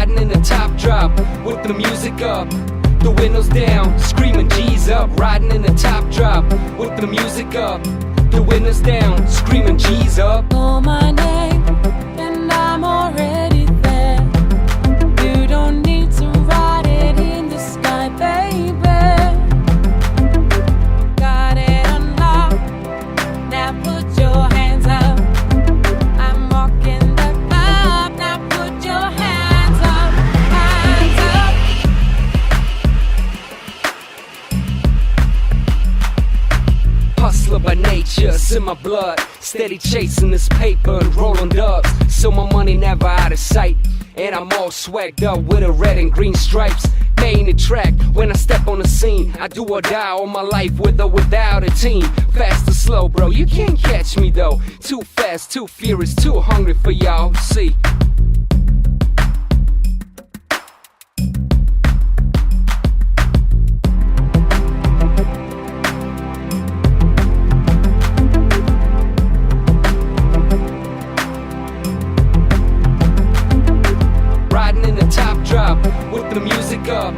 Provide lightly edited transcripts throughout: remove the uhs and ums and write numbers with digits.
riding in the top drop with the music up, the windows down, screaming G's up. Riding in the top drop with the music up, the windows down, screaming G's up. Call my name and I'm already there. You don't need to write it in the sky, baby. Got it unlocked, now put your hands up. I'm walking the club, now put your hands up, hands up. Hustler by nature, it's in my blood. Steady chasing this paper and rolling dubs, so my money never out of sight. And I'm all swagged up with a red and green stripes. Main track when I step on the scene. I do or die all my life with or without a team. Fast or slow, bro, you can't catch me though. Too fast, too furious, too hungry for y'all. See. With the music up,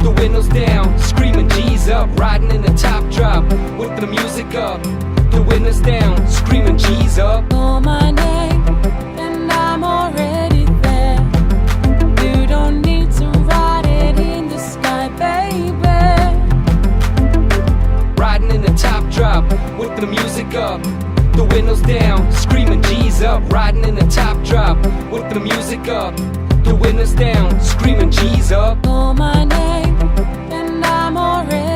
the windows down, screaming G's up. Riding in the top drop with the music up, the windows down, screaming G's up. Call my name and I'm already there. You don't need to write it in the sky, baby. Riding in the top drop with the music up, the windows down, screaming G's up. Riding in the top drop with the music up, the windows down, screaming G's up. Call my name and I'm already